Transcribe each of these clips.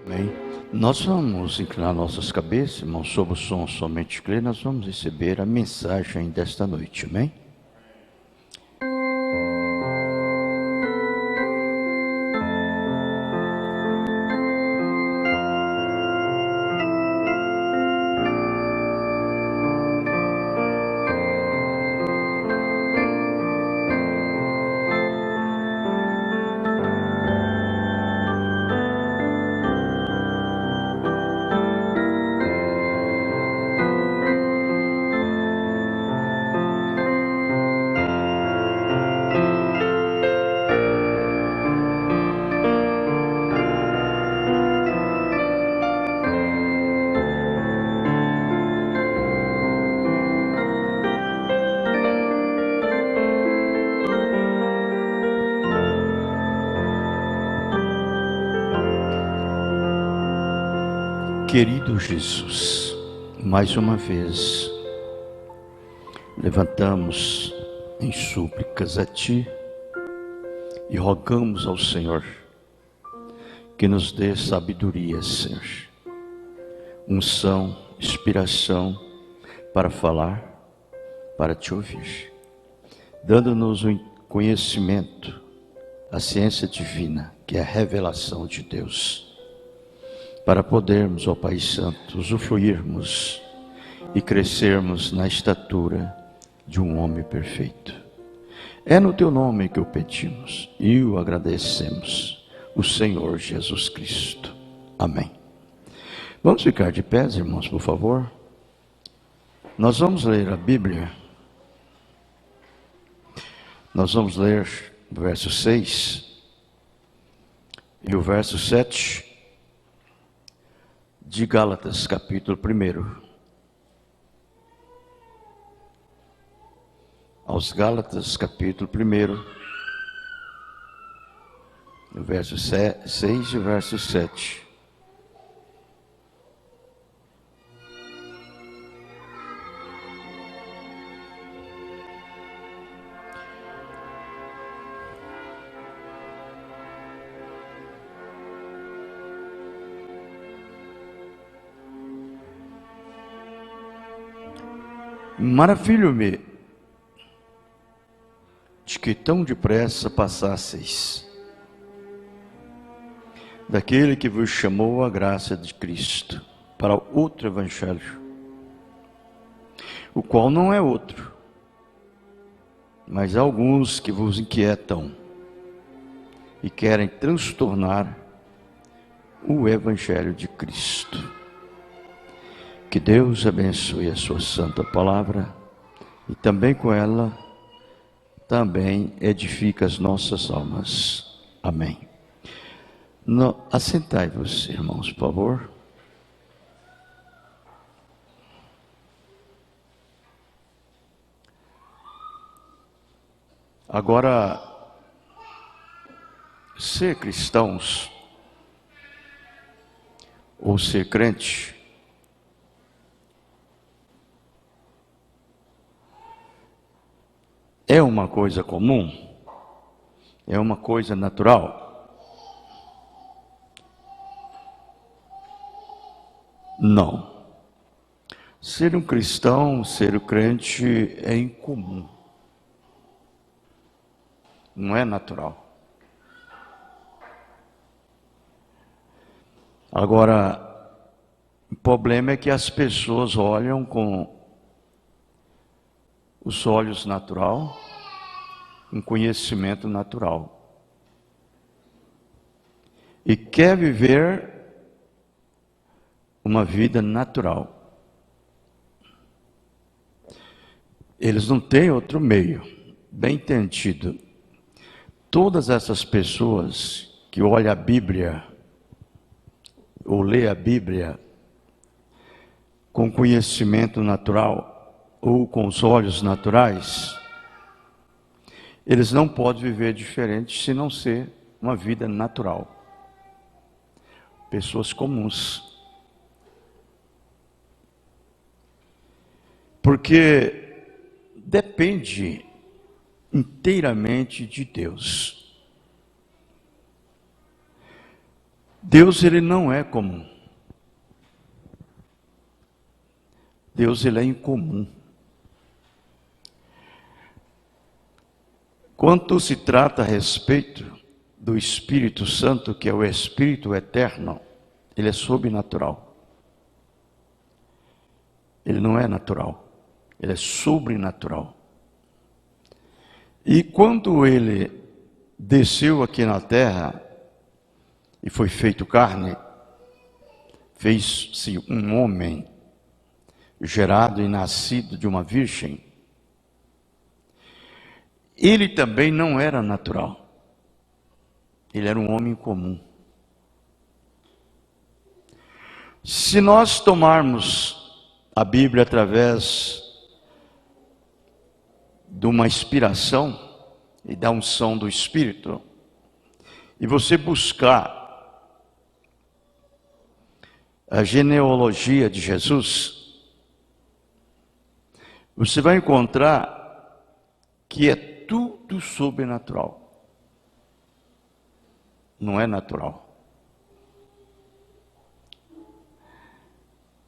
Amém. Nós vamos inclinar nossas cabeças, irmãos, sob o som somente crer, nós vamos receber a mensagem desta noite, amém? Querido Jesus, mais uma vez levantamos em súplicas a Ti e rogamos ao Senhor que nos dê sabedoria, Senhor, unção, inspiração para falar, para Te ouvir, dando-nos o conhecimento, a ciência divina, que é a revelação de Deus, para podermos, ó Pai Santo, usufruirmos e crescermos na estatura de um homem perfeito. É no Teu nome que o pedimos e o agradecemos, o Senhor Jesus Cristo. Amém. Vamos ficar de pé, irmãos, por favor. Nós vamos ler a Bíblia. Nós vamos ler o verso 6 e o verso 7 de Gálatas, capítulo 1. Aos Gálatas, capítulo 1, o verso 6 e o verso 7. Maravilho-me de que tão depressa passasseis daquele que vos chamou a graça de Cristo para outro evangelho, o qual não é outro, mas alguns que vos inquietam e querem transtornar o evangelho de Cristo. Que Deus abençoe a sua santa palavra e também com ela também edifica as nossas almas. Amém. Assentai-vos, irmãos, por favor. Agora, ser cristãos ou ser crente é uma coisa comum? É uma coisa natural? Não. Ser um cristão, ser um crente é incomum. Não é natural. Agora, o problema é que as pessoas olham com os olhos natural, um conhecimento natural, e quer viver uma vida natural. Eles não têm outro meio. Bem entendido, todas essas pessoas que olham a Bíblia ou lê a Bíblia com conhecimento natural ou com os olhos naturais, eles não podem viver diferente se não ser uma vida natural. Pessoas comuns. Porque depende inteiramente de Deus. Deus, ele não é comum. Deus, ele é incomum. Quando se trata a respeito do Espírito Santo, que é o Espírito eterno, ele é sobrenatural. Ele não é natural, ele é sobrenatural. E quando ele desceu aqui na terra e foi feito carne, fez-se um homem gerado e nascido de uma virgem, ele também não era natural. Ele era um homem comum. Se nós tomarmos a Bíblia através de uma inspiração e da unção do Espírito, e você buscar a genealogia de Jesus, você vai encontrar que é tudo sobrenatural. Não é natural.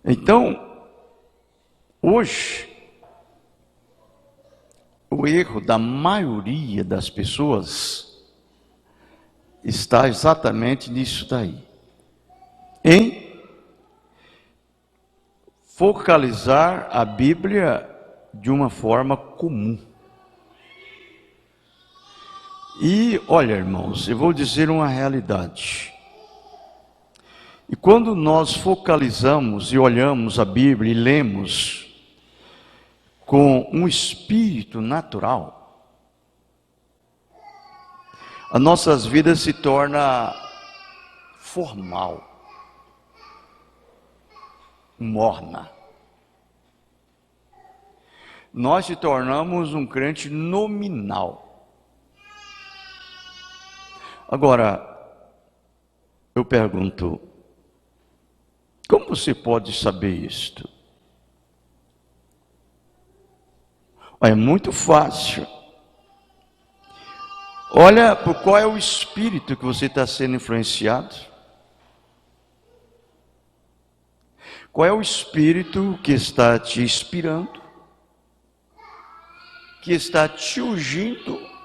Então, hoje, o erro da maioria das pessoas está exatamente nisso daí. Em focalizar a Bíblia de uma forma comum. E, olha, irmãos, eu vou dizer uma realidade. E quando nós focalizamos e olhamos a Bíblia e lemos com um espírito natural, as nossas vidas se tornam formal, morna. Nós se tornamos um crente nominal. Agora, eu pergunto, como você pode saber isto? É muito fácil. Olha por qual é o espírito que você está sendo influenciado. Qual é o espírito que está te inspirando? Que está te ungindo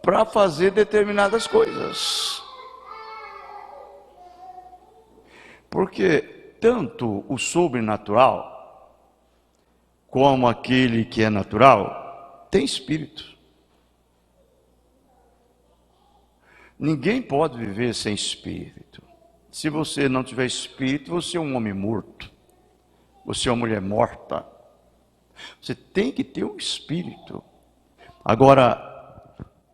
para fazer determinadas coisas. Porque tanto o sobrenatural como aquele que é natural tem espírito. Ninguém pode viver sem espírito. Se você não tiver espírito, você é um homem morto. Você é uma mulher morta. Você tem que ter um espírito. Agora,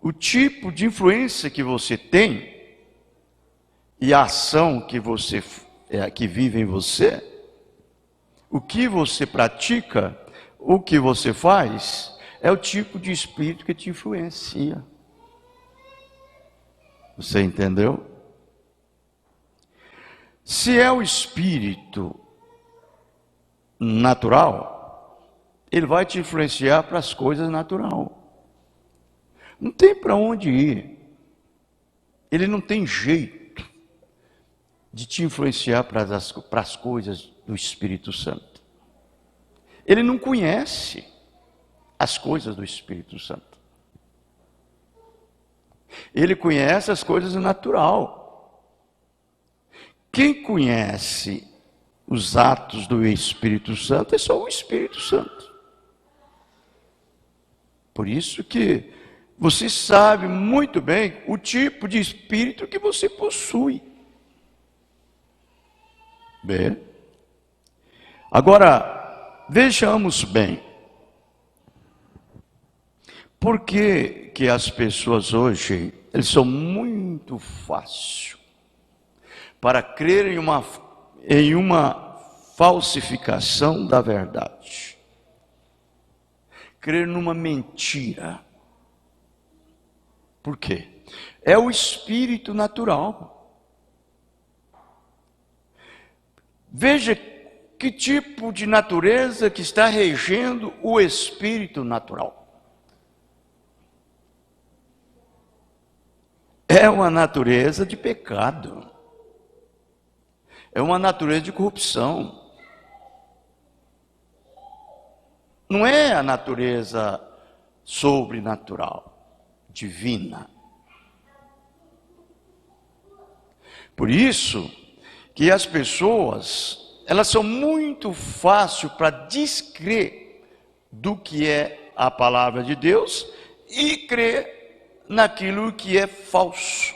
o tipo de influência que você tem e a ação que você que vive em você, o que você pratica, o que você faz, é o tipo de espírito que te influencia. Você entendeu? Se é o espírito natural, ele vai te influenciar para as coisas naturais. Não tem para onde ir. Ele não tem jeito de te influenciar para as coisas do Espírito Santo. Ele não conhece as coisas do Espírito Santo. Ele conhece as coisas natural. Quem conhece os atos do Espírito Santo é só o Espírito Santo. Por isso que você sabe muito bem o tipo de espírito que você possui. Bem, agora, vejamos bem. Por que as pessoas hoje, eles são muito fáceis para crer em uma falsificação da verdade. Crer numa mentira. Por quê? É o espírito natural. Veja que tipo de natureza que está regendo o espírito natural. é uma natureza de pecado. É uma natureza de corrupção. Não é a natureza sobrenatural, divina. Por isso que as pessoas, elas são muito fáceis para descrer do que é a palavra de Deus e crer naquilo que é falso.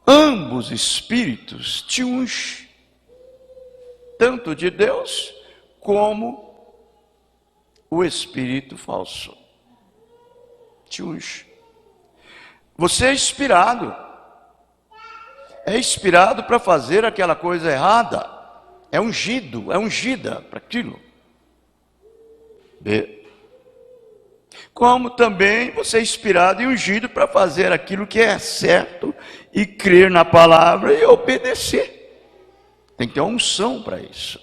Ambos espíritos te ungem, tanto de Deus como o espírito falso. Te unge. Você é inspirado para fazer aquela coisa errada, é ungido, é ungida para aquilo. Como também você é inspirado e ungido para fazer aquilo que é certo e crer na palavra e obedecer. Tem que ter uma unção para isso.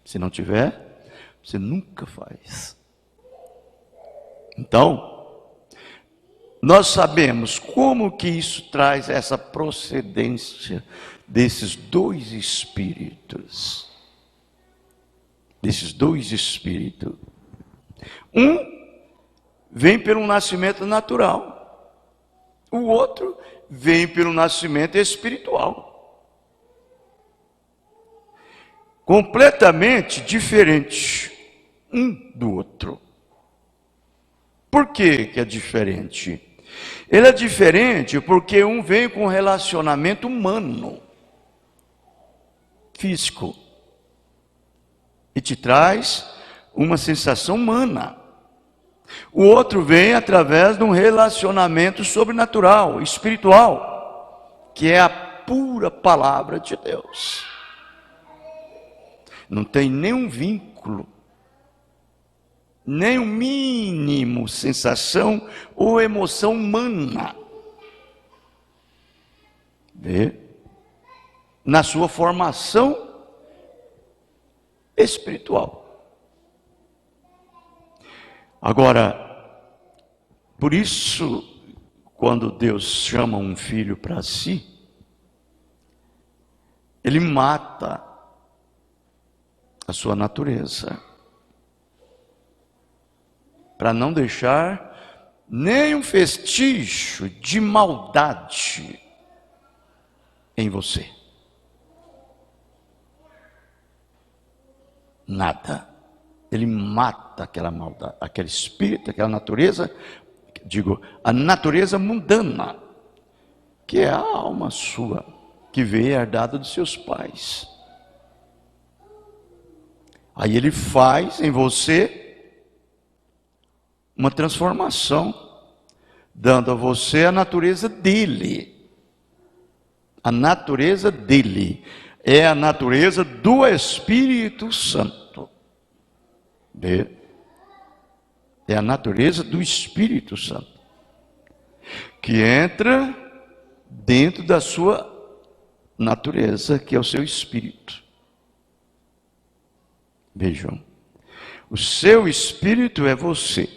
Se não tiver, você nunca faz. Então, nós sabemos como que isso traz essa procedência desses dois espíritos. Desses dois espíritos. Um vem pelo nascimento natural. O outro vem pelo nascimento espiritual. Completamente diferente um do outro. Por que é diferente? Ele é diferente porque um vem com um relacionamento humano, físico, e te traz uma sensação humana. O outro vem através de um relacionamento sobrenatural, espiritual, que é a pura palavra de Deus. Não tem nenhum vínculo, nem o mínimo sensação ou emoção humana. Vê? Na sua formação espiritual. Agora, por isso, quando Deus chama um filho para si, Ele mata a sua natureza, para não deixar nenhum vestígio de maldade em você. Nada. Ele mata aquela maldade, aquele espírito, aquela natureza, a natureza mundana, que é a alma sua, que veio herdada dos seus pais. Aí ele faz em você uma transformação, dando a você a natureza dele. A natureza dele é a natureza do Espírito Santo. É a natureza do Espírito Santo, que entra dentro da sua natureza, que é o seu espírito. Vejam, o seu espírito é você.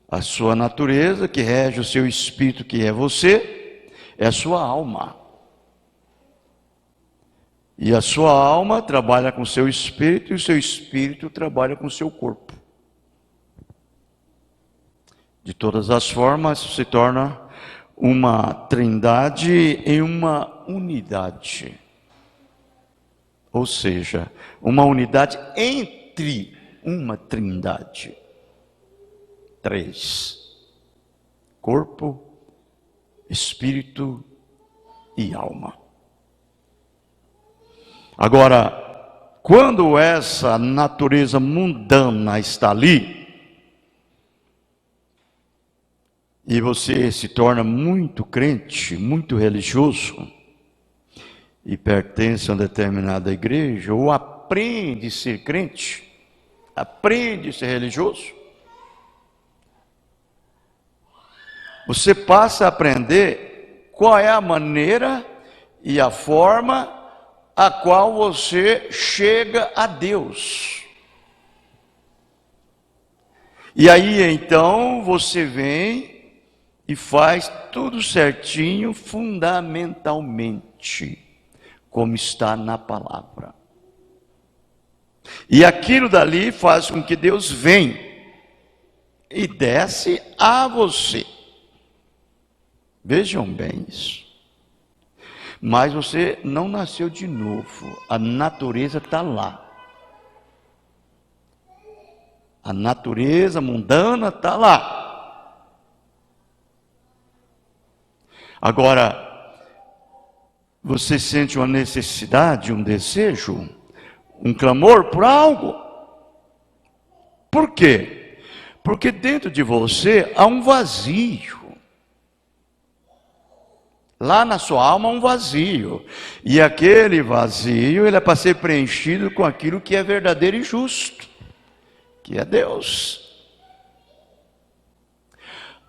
A sua natureza, que rege o seu espírito, que é você, é a sua alma. E a sua alma trabalha com o seu espírito, e o seu espírito trabalha com o seu corpo. De todas as formas, se torna uma trindade em uma unidade. Ou seja, uma unidade entre uma trindade. 3. Corpo, espírito e alma. Agora, quando essa natureza mundana está ali, e você se torna muito crente, muito religioso, e pertence a uma determinada igreja, ou aprende a ser crente, aprende a ser religioso, você passa a aprender qual é a maneira e a forma a qual você chega a Deus. E aí então você vem e faz tudo certinho, fundamentalmente, como está na palavra. E aquilo dali faz com que Deus venha e desce a você. Vejam bem isso. Mas você não nasceu de novo. A natureza está lá. A natureza mundana está lá. Agora, você sente uma necessidade, um desejo, um clamor por algo. Por quê? Porque dentro de você há um vazio. Lá na sua alma há um vazio. E aquele vazio, ele é para ser preenchido com aquilo que é verdadeiro e justo, que é Deus.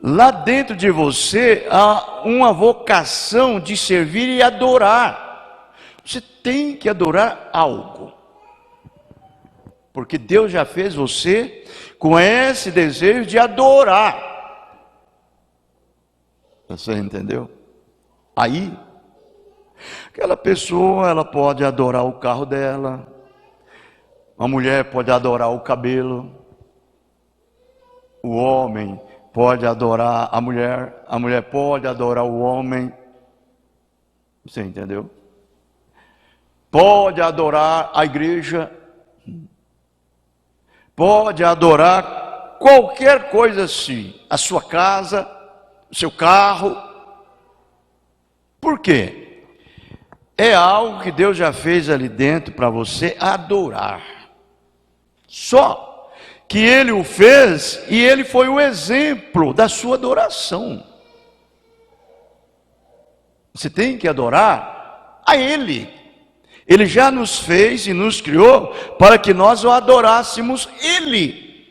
Lá dentro de você há uma vocação de servir e adorar. Você tem que adorar algo. Porque Deus já fez você com esse desejo de adorar. Você entendeu? Aí, aquela pessoa, ela pode adorar o carro dela. A mulher pode adorar o cabelo. O homem pode adorar a mulher pode adorar o homem. Você entendeu? Pode adorar a igreja. Pode adorar qualquer coisa assim. A sua casa, o seu carro. Por quê? É algo que Deus já fez ali dentro para você adorar. Só que Ele o fez e Ele foi o exemplo da sua adoração. Você tem que adorar a Ele. Ele já nos fez e nos criou para que nós o adorássemos Ele.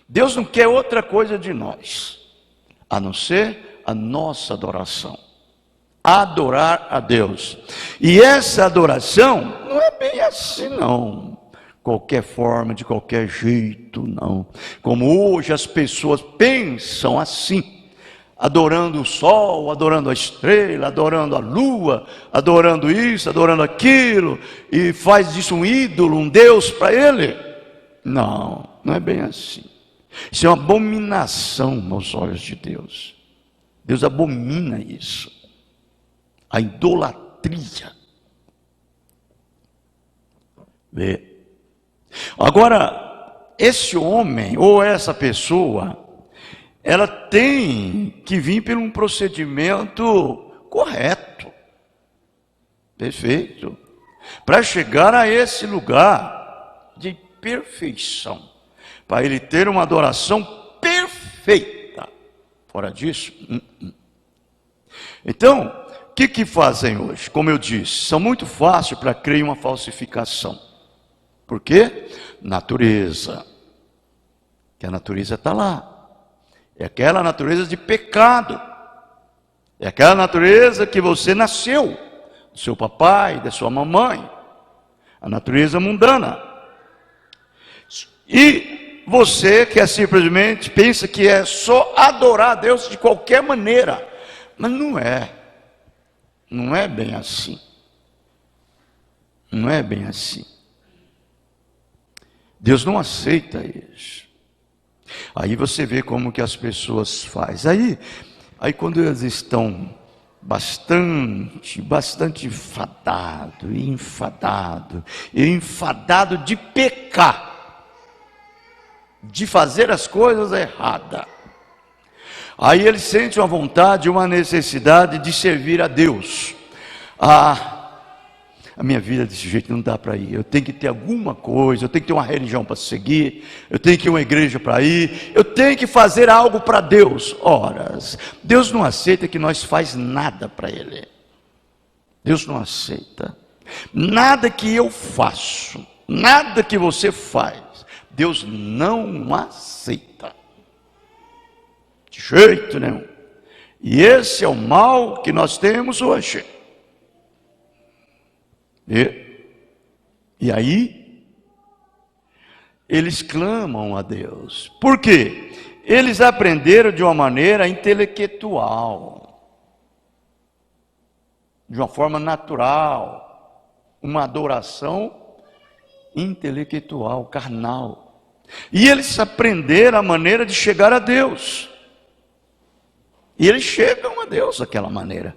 Deus não quer outra coisa de nós, a não ser a nossa adoração. Adorar a Deus. E essa adoração não é bem assim não. Qualquer forma, de qualquer jeito, não. Como hoje as pessoas pensam assim, adorando o sol, adorando a estrela, adorando a lua, adorando isso, adorando aquilo, e faz disso um ídolo, um Deus para ele. Não, não é bem assim. Isso é uma abominação aos olhos de Deus. Deus abomina isso. A idolatria. Vê. Agora, esse homem ou essa pessoa, ela tem que vir por um procedimento correto, perfeito, para chegar a esse lugar de perfeição, para ele ter uma adoração perfeita. Fora disso, Então, o que fazem hoje? Como eu disse, são muito fáceis para crer em uma falsificação. Por quê? Natureza. Que a natureza está lá. É aquela natureza de pecado. É aquela natureza que você nasceu. Do seu papai, da sua mamãe. A natureza mundana. E você que simplesmente pensa que é só adorar a Deus de qualquer maneira. Mas não é. Não é bem assim. Não é bem assim. Deus não aceita isso. Aí você vê como que as pessoas fazem. Aí quando elas estão bastante enfadado de pecar, de fazer as coisas erradas. Aí ele sente uma vontade, uma necessidade de servir a Deus. A minha vida desse jeito não dá para ir. Eu tenho que ter alguma coisa, eu tenho que ter uma religião para seguir, eu tenho que ir a uma igreja para ir, eu tenho que fazer algo para Deus. Ora, Deus não aceita que nós faz nada para Ele. Deus não aceita. Nada que eu faço, nada que você faz, Deus não aceita. De jeito nenhum. E esse é o mal que nós temos hoje. E aí, eles clamam a Deus. Por quê? Eles aprenderam de uma maneira intelectual, de uma forma natural, uma adoração intelectual, carnal. E eles aprenderam a maneira de chegar a Deus. E eles chegam a Deus daquela maneira.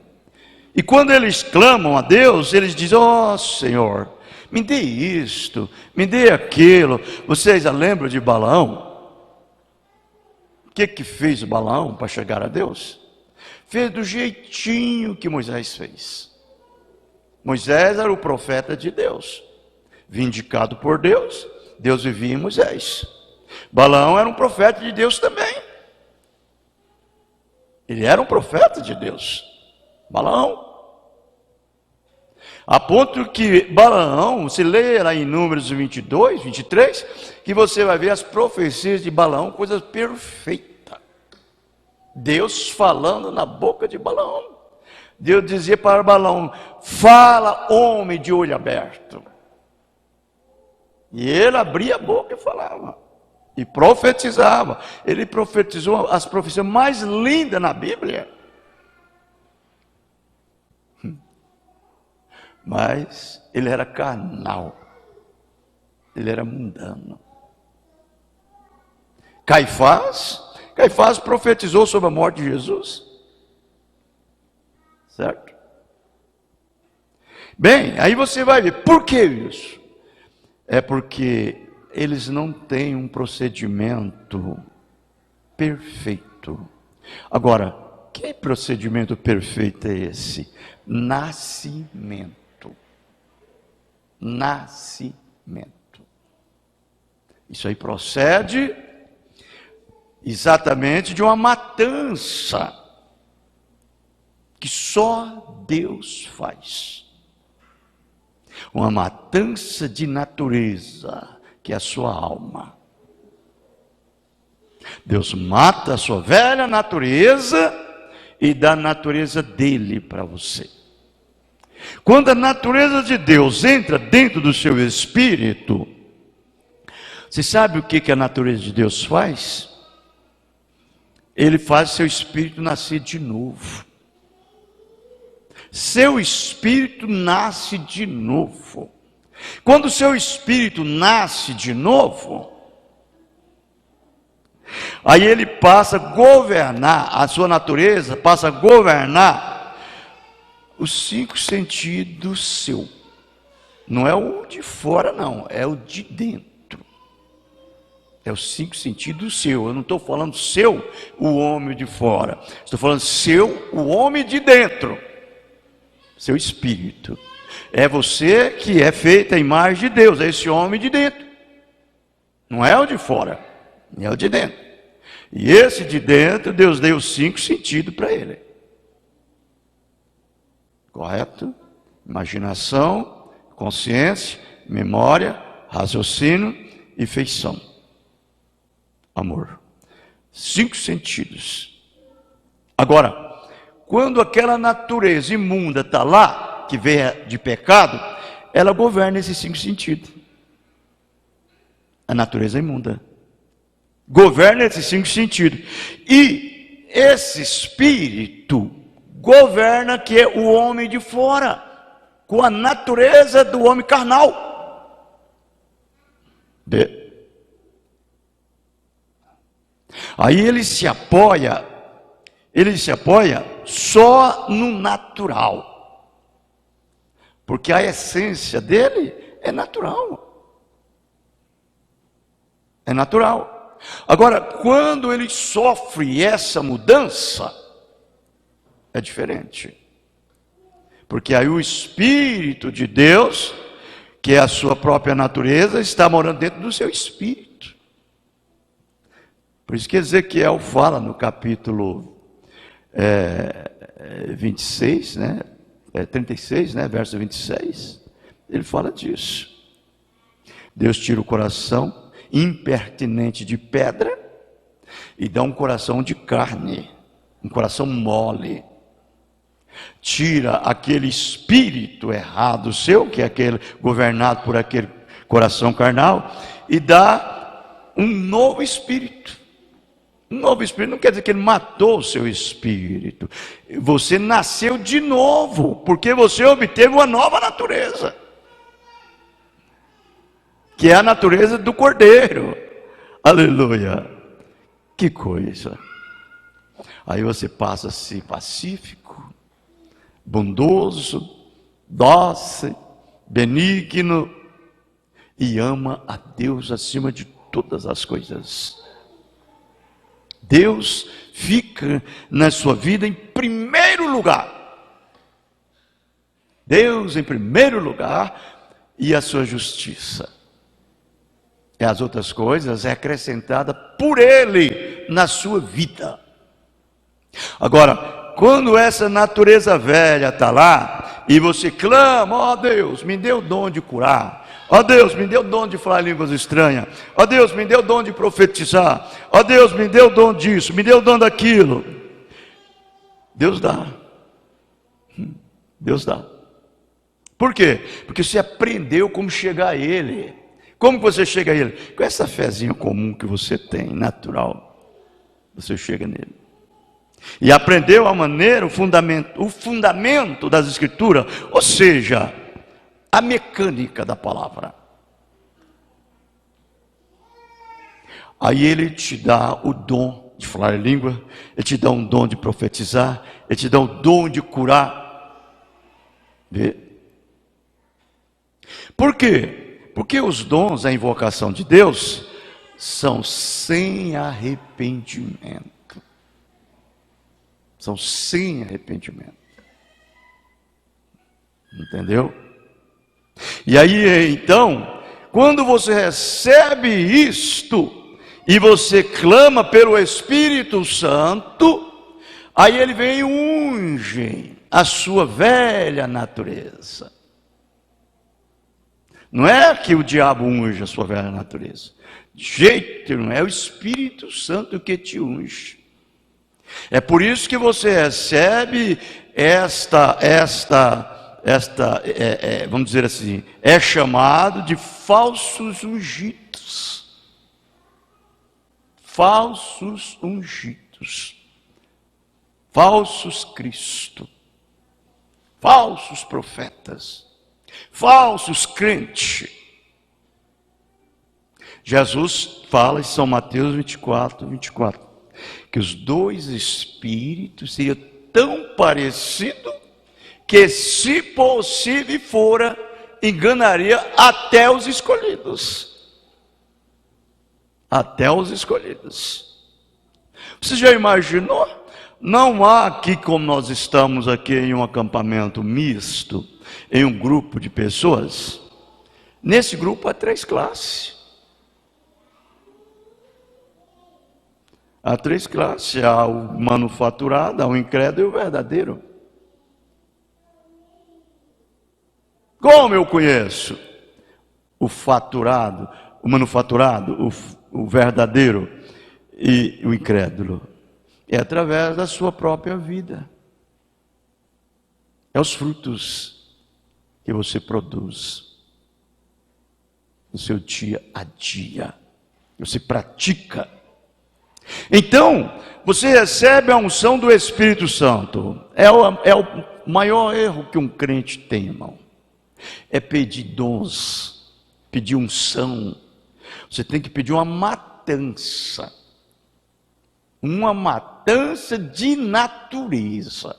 E quando eles clamam a Deus, eles dizem: ó Senhor, me dê isto, me dê aquilo. Vocês lembram de Balaão? O que fez Balaão para chegar a Deus? Fez do jeitinho que Moisés fez. Moisés era o profeta de Deus, vindicado por Deus. Deus vivia em Moisés. Balaão era um profeta de Deus também. Ele era um profeta de Deus, Balaão. A ponto que Balaão, se lê lá em Números 22, 23, que você vai ver as profecias de Balaão, coisas perfeitas. Deus falando na boca de Balaão. Deus dizia para Balaão: fala, homem de olho aberto. E ele abria a boca e falava. E profetizava. Ele profetizou as profecias mais lindas na Bíblia. Mas ele era carnal. Ele era mundano. Caifás profetizou sobre a morte de Jesus. Certo? Bem, aí você vai ver. Por que isso? É porque eles não têm um procedimento perfeito. Agora, que procedimento perfeito é esse? Nascimento. Nascimento. Isso aí procede exatamente de uma matança que só Deus faz. Uma matança de natureza, que é a sua alma. Deus mata a sua velha natureza e dá a natureza dele para você. Quando a natureza de Deus entra dentro do seu espírito, você sabe o que a natureza de Deus faz? Ele faz seu espírito nascer de novo. Seu espírito nasce de novo. Quando o seu espírito nasce de novo, aí ele passa a governar, a sua natureza passa a governar os 5 sentidos seu. Não é o de fora não, é o de dentro. É os 5 sentidos seu. Eu não estou falando seu, o homem de fora. Estou falando seu, o homem de dentro. Seu espírito. É você que é feita a imagem de Deus, é esse homem de dentro. Não é o de fora, é o de dentro. E esse de dentro, Deus deu 5 sentidos para ele. Correto? Imaginação, consciência, memória, raciocínio e feição. Amor. 5 sentidos. Agora, quando aquela natureza imunda está lá, que veio de pecado, ela governa esses 5 sentidos. A natureza imunda governa esses 5 sentidos. E esse espírito governa, que é o homem de fora, com a natureza do homem carnal. Aí ele se apoia só no natural. Porque a essência dele é natural. É natural. Agora, quando ele sofre essa mudança, é diferente. Porque aí o Espírito de Deus, que é a sua própria natureza, está morando dentro do seu espírito. Por isso que Ezequiel fala no capítulo 26, né? 36, né? Verso 26. Ele fala disso. Deus tira o coração impertinente de pedra e dá um coração de carne, um coração mole. Tira aquele espírito errado seu, que é aquele governado por aquele coração carnal, e dá um novo espírito. Um novo espírito não quer dizer que ele matou o seu espírito. Você nasceu de novo, porque você obteve uma nova natureza, que é a natureza do Cordeiro. Aleluia! Que coisa! Aí você passa a ser pacífico, bondoso, doce, benigno e ama a Deus acima de todas as coisas. Deus fica na sua vida em primeiro lugar. Deus em primeiro lugar e a sua justiça. E as outras coisas é acrescentada por Ele na sua vida. Agora, quando essa natureza velha está lá, e você clama, ó Deus, me dê o dom de curar. Ó Deus, me dê o dom de falar línguas estranhas. Ó Deus, me dê o dom de profetizar. Ó Deus, me dê o dom disso, me dê o dom daquilo. Deus dá. Deus dá. Por quê? Porque você aprendeu como chegar a Ele. Como você chega a Ele? Com essa fezinha comum que você tem, natural. Você chega nele. E aprendeu a maneira, o fundamento das Escrituras, ou seja, a mecânica da palavra. Aí Ele te dá o dom de falar em língua, Ele te dá um dom de profetizar, Ele te dá o dom de curar. Vê? Por quê? Porque os dons, a invocação de Deus, são sem arrependimento. São sem arrependimento. Entendeu? E aí, então, quando você recebe isto, e você clama pelo Espírito Santo, aí ele vem e unge a sua velha natureza. Não é que o diabo unge a sua velha natureza. De jeito nenhum, é o Espírito Santo que te unge. É por isso que você recebe vamos dizer assim, é chamado de falsos ungidos. Falsos ungidos. Falsos Cristo. Falsos profetas. Falsos crentes. Jesus fala em São Mateus 24, que os dois espíritos seriam tão parecidos que, se possível fora, enganaria até os escolhidos. Até os escolhidos. Você já imaginou? Não há aqui, como nós estamos aqui em um acampamento misto, em um grupo de pessoas. Nesse grupo há 3 classes. Há 3 classes. Há o manufaturado, há o incrédulo e o verdadeiro. Como eu conheço o faturado, o manufaturado, o verdadeiro e o incrédulo? É através da sua própria vida. É os frutos que você produz no seu dia a dia. Você pratica. Então, você recebe a unção do Espírito Santo. É o maior erro que um crente tem, irmão. É pedir dons, pedir unção. Você tem que pedir uma matança. Uma matança de natureza.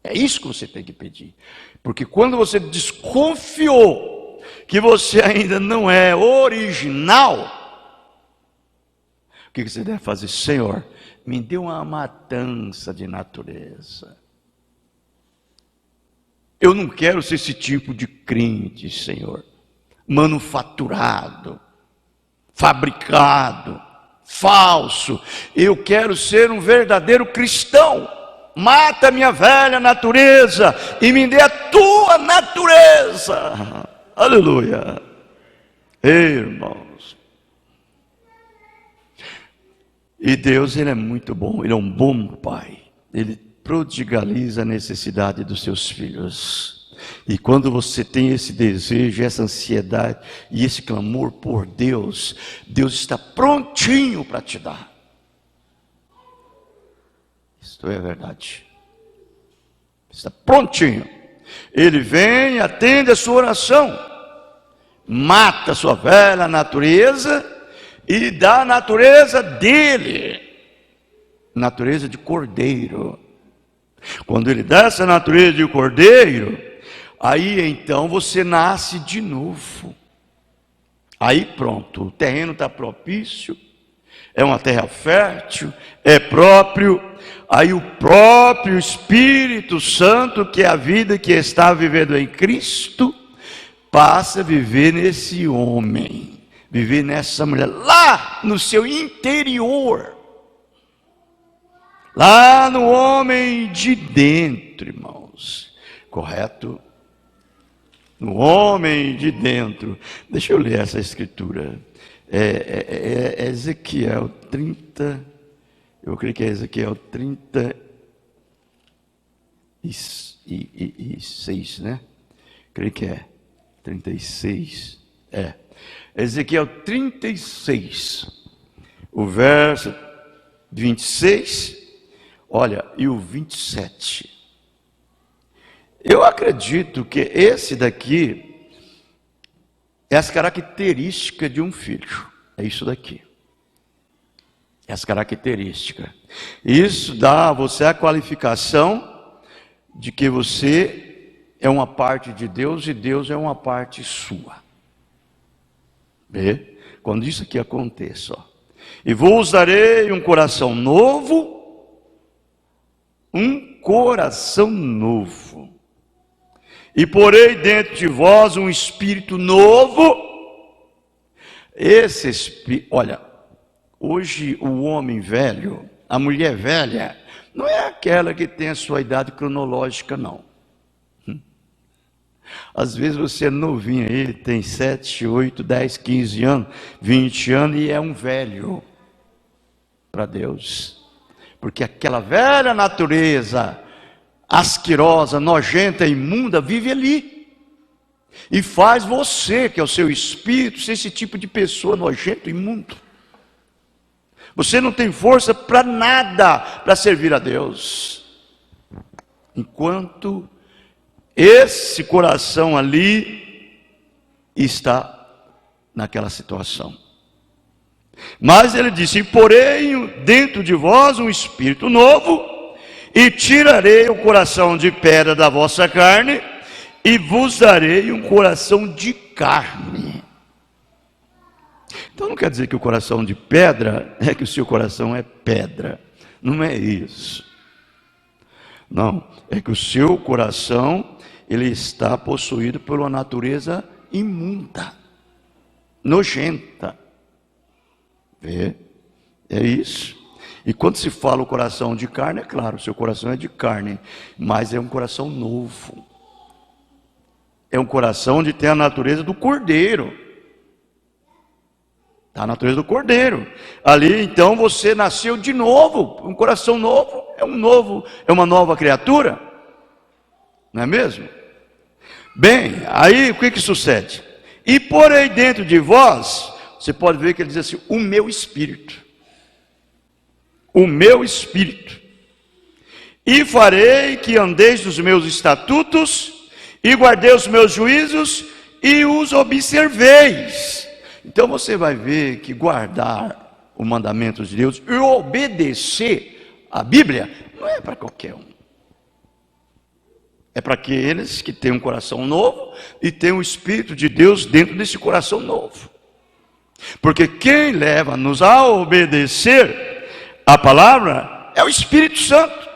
É isso que você tem que pedir. Porque quando você desconfiou que você ainda não é original, o que você deve fazer? Senhor, me dê uma matança de natureza. Eu não quero ser esse tipo de crente, Senhor. Manufaturado, fabricado, falso. Eu quero ser um verdadeiro cristão. Mata a minha velha natureza e me dê a tua natureza. Aleluia. Irmãos. E Deus, Ele é muito bom. Ele é um bom Pai. Ele prodigaliza a necessidade dos seus filhos. E quando você tem esse desejo, essa ansiedade e esse clamor por Deus, Deus está prontinho para te dar. Isto é verdade. Está prontinho. Ele vem, atende a sua oração, mata a sua velha natureza e dá a natureza dele, natureza de cordeiro. Quando ele dá essa natureza de cordeiro, aí então você nasce de novo. Aí pronto, o terreno está propício, é uma terra fértil, é próprio. Aí o próprio Espírito Santo, que é a vida que está vivendo em Cristo, passa a viver nesse homem, viver nessa mulher, lá no seu interior, lá no homem de dentro, irmãos, correto? No homem de dentro. Deixa eu ler essa escritura. É Ezequiel 30, eu creio que é Ezequiel 36, né? Creio que é 36. Ezequiel 36, o verso 26, olha, e o 27. Eu acredito que esse daqui é as características de um filho. É isso daqui. É as características. Isso dá a você a qualificação de que você é uma parte de Deus e Deus é uma parte sua. Vê? Quando isso aqui aconteça, ó. E vos darei um coração novo, um coração novo. E porei dentro de vós um espírito novo. Esse espírito, olha, hoje o homem velho, a mulher velha, não é aquela que tem a sua idade cronológica, não. Às vezes você é novinho aí, tem 7, 8, 10, 15 anos, 20 anos e é um velho para Deus. Porque aquela velha natureza asquerosa, nojenta, imunda, vive ali. E faz você, que é o seu espírito, ser esse tipo de pessoa nojento, imundo. Você não tem força para nada, para servir a Deus. Enquanto esse coração ali está naquela situação. Mas ele disse: porém dentro de vós um espírito novo, e tirarei o coração de pedra da vossa carne, e vos darei um coração de carne. Então não quer dizer que o coração de pedra é que o seu coração é pedra. Não é isso. Não, é que o seu coração, ele está possuído por uma natureza imunda, nojenta. Vê? É isso. E quando se fala o coração de carne, é claro, o seu coração é de carne, mas é um coração novo. É um coração onde tem a natureza do cordeiro. A natureza do cordeiro. Ali, então, você nasceu de novo. Um coração novo, é uma nova criatura. Não é mesmo? Bem, aí o que sucede? E porém dentro de vós, você pode ver que ele diz assim: o meu espírito. O meu espírito. E farei que andeis nos meus estatutos, e guardei os meus juízos, e os observeis. Então você vai ver que guardar o mandamento de Deus e obedecer a Bíblia não é para qualquer um. É para aqueles que têm um coração novo e têm o Espírito de Deus dentro desse coração novo. Porque quem leva-nos a obedecer a palavra é o Espírito Santo.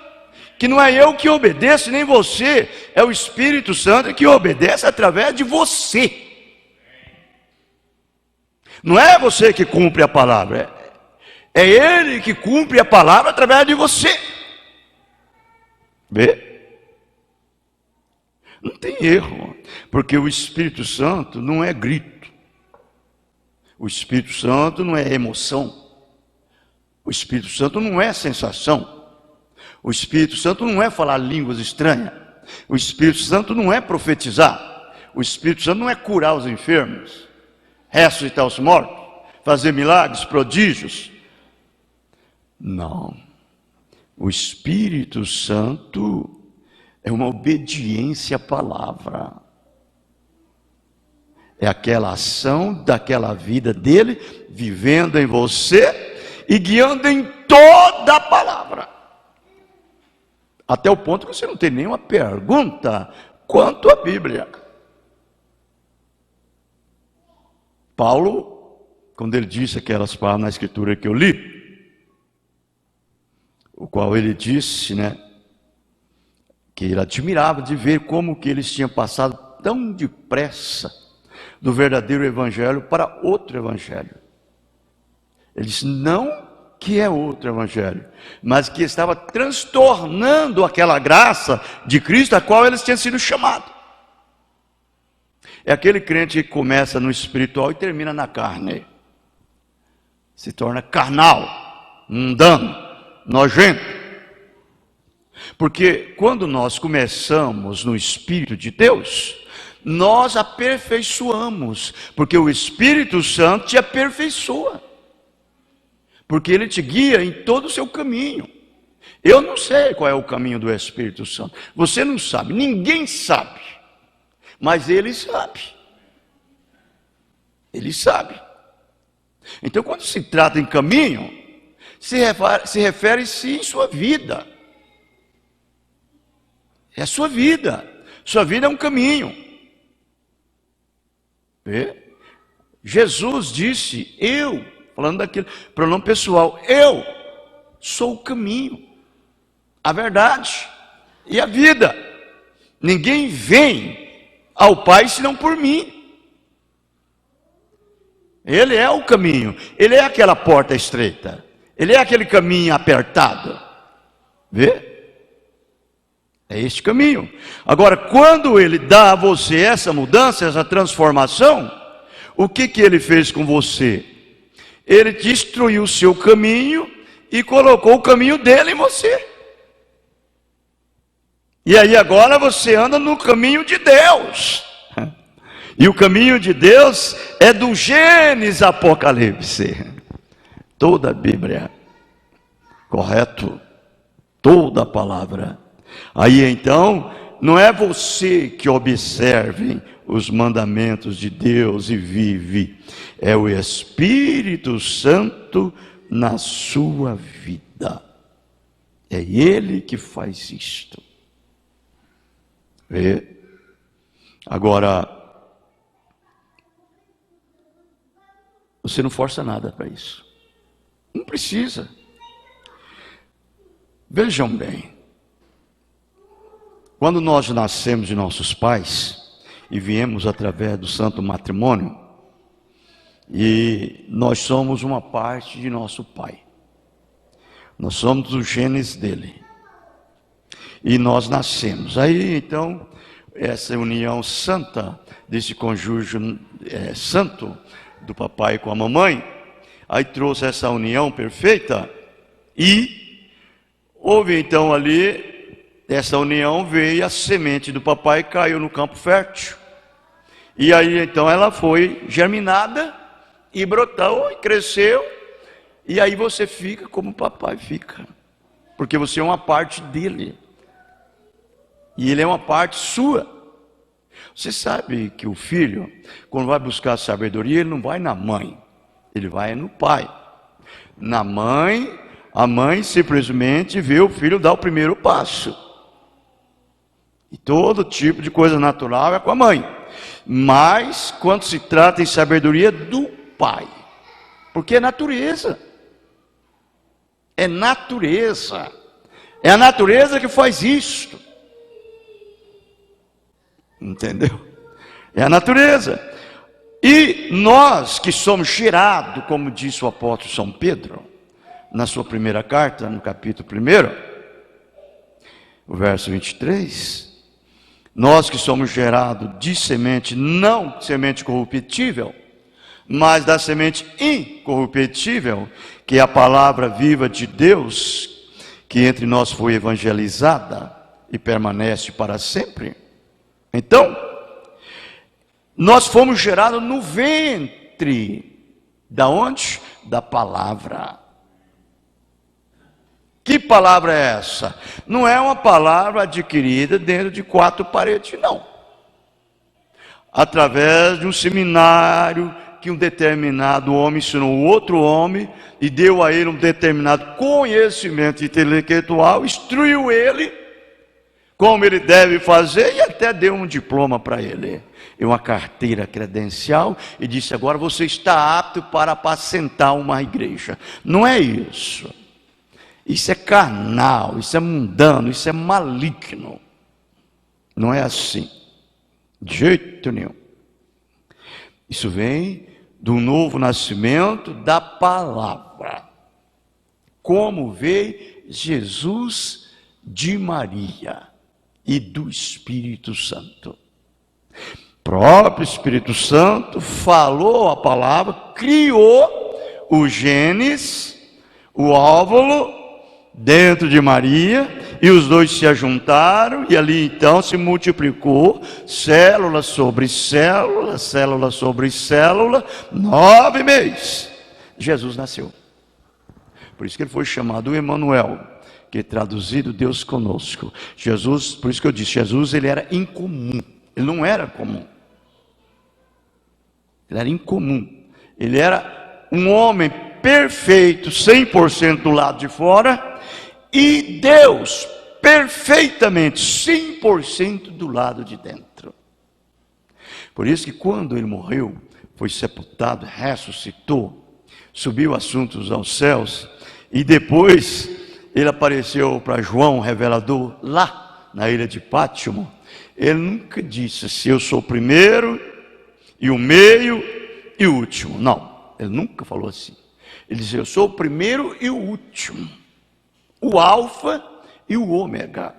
Que não é eu que obedeço, nem você. É o Espírito Santo que obedece através de você. Não é você que cumpre a palavra. É Ele que cumpre a palavra através de você. Vê? Não tem erro. Porque o Espírito Santo não é grito. O Espírito Santo não é emoção. O Espírito Santo não é sensação. O Espírito Santo não é falar línguas estranhas. O Espírito Santo não é profetizar. O Espírito Santo não é curar os enfermos, ressuscitar os mortos, fazer milagres, prodígios. Não. O Espírito Santo é uma obediência à palavra. É aquela ação daquela vida dele, vivendo em você e guiando em toda a palavra. Até o ponto que você não tem nenhuma pergunta quanto à Bíblia. Paulo, quando ele disse aquelas palavras na escritura que eu li, o qual ele disse, que ele admirava de ver como que eles tinham passado tão depressa do verdadeiro evangelho para outro evangelho. Ele disse, não que é outro evangelho, mas que estava transtornando aquela graça de Cristo a qual eles tinham sido chamados. É aquele crente que começa no espiritual e termina na carne. Se torna carnal, mundano, nojento. Porque quando nós começamos no Espírito de Deus, nós aperfeiçoamos, porque o Espírito Santo te aperfeiçoa, porque ele te guia em todo o seu caminho. Eu não sei qual é o caminho do Espírito Santo, você não sabe, ninguém sabe, mas ele sabe. Ele sabe. Então, quando se trata em caminho, se refere-se em sua vida. É a sua vida. Sua vida é um caminho. Jesus disse, eu, falando daquilo, pronome pessoal, eu sou o caminho, a verdade e a vida. Ninguém vem ao Pai senão por mim. Ele é o caminho, ele é aquela porta estreita, ele é aquele caminho apertado. Vê? É este caminho. Agora, quando ele dá a você essa mudança, essa transformação, o que ele fez com você? Ele destruiu o seu caminho e colocou o caminho dele em você. E aí agora você anda no caminho de Deus. E o caminho de Deus é do Gênesis Apocalipse. Toda a Bíblia. Correto? Toda a palavra. Aí então, não é você que observe os mandamentos de Deus e vive. É o Espírito Santo na sua vida. É Ele que faz isto. Vê? Agora, você não força nada para isso. Não precisa. Vejam bem. Quando nós nascemos de nossos pais e viemos através do santo matrimônio, e nós somos uma parte de nosso pai. Nós somos o Gênesis dele. E nós nascemos. Aí então, essa união santa, desse conjunto santo, do papai com a mamãe, aí trouxe essa união perfeita, e houve então ali, dessa união veio a semente do papai e caiu no campo fértil, e aí então ela foi germinada, e brotou, e cresceu, e aí você fica como o papai fica, porque você é uma parte dele, e ele é uma parte sua. Você sabe que o filho, quando vai buscar sabedoria, ele não vai na mãe, ele vai no pai. Na mãe, a mãe simplesmente vê o filho dar o primeiro passo. E todo tipo de coisa natural é com a mãe. Mas, quando se trata em sabedoria, do pai. Porque é natureza. É natureza. É a natureza que faz isto. Entendeu? É a natureza. E nós que somos gerados, como disse o apóstolo São Pedro, na sua primeira carta, no capítulo 1, o verso 23, nós que somos gerados de semente, não semente corruptível, mas da semente incorruptível, que é a palavra viva de Deus, que entre nós foi evangelizada, e permanece para sempre. Então, nós fomos gerados no ventre. Da onde? Da palavra. Que palavra é essa? Não é uma palavra adquirida dentro de quatro paredes, não. Através de um seminário que um determinado homem ensinou outro homem e deu a ele um determinado conhecimento intelectual, instruiu ele como ele deve fazer e até deu um diploma para ele, e uma carteira credencial, e disse: agora você está apto para apacentar uma igreja. Não é isso. Isso é carnal, isso é mundano, isso é maligno. Não é assim, de jeito nenhum. Isso vem do novo nascimento da palavra. Como veio Jesus de Maria e do Espírito Santo. O próprio Espírito Santo falou a palavra, criou o genes, o óvulo, dentro de Maria, e os dois se ajuntaram, e ali então se multiplicou, célula sobre célula, célula sobre célula, 9 meses, Jesus nasceu. Por isso que ele foi chamado Emanuel, que é traduzido Deus conosco. Jesus, por isso que eu disse, Jesus ele era incomum, ele não era comum, ele era incomum, ele era um homem perfeito, 100% do lado de fora, e Deus perfeitamente 100% do lado de dentro. Por isso que quando ele morreu, foi sepultado, ressuscitou, subiu assuntos aos céus, e depois ele apareceu para João, revelador, lá na ilha de Pátimo. Ele nunca disse se eu sou o primeiro, e o meio, e o último. Não, ele nunca falou assim. Ele disse: eu sou o primeiro e o último, o alfa e o ômega.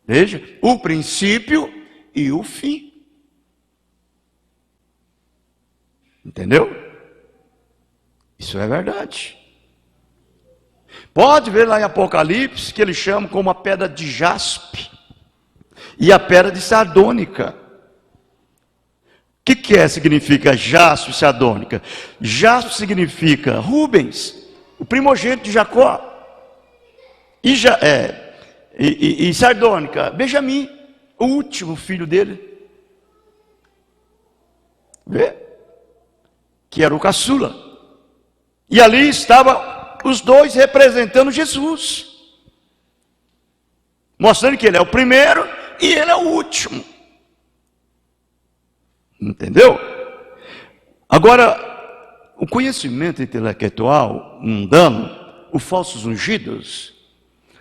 Veja, o princípio e o fim. Entendeu? Isso é verdade. Pode ver lá em Apocalipse que ele chama como a pedra de jaspe e a pedra de sardônica. O que significa jaspe e sardônica? Jaspe significa Rubens, o primogênito de Jacó. E sardônica, Benjamim, o último filho dele. Vê? Que era o caçula. E ali estavam os dois representando Jesus, mostrando que ele é o primeiro e ele é o último. Entendeu? Agora, o conhecimento intelectual mundano, os falsos ungidos,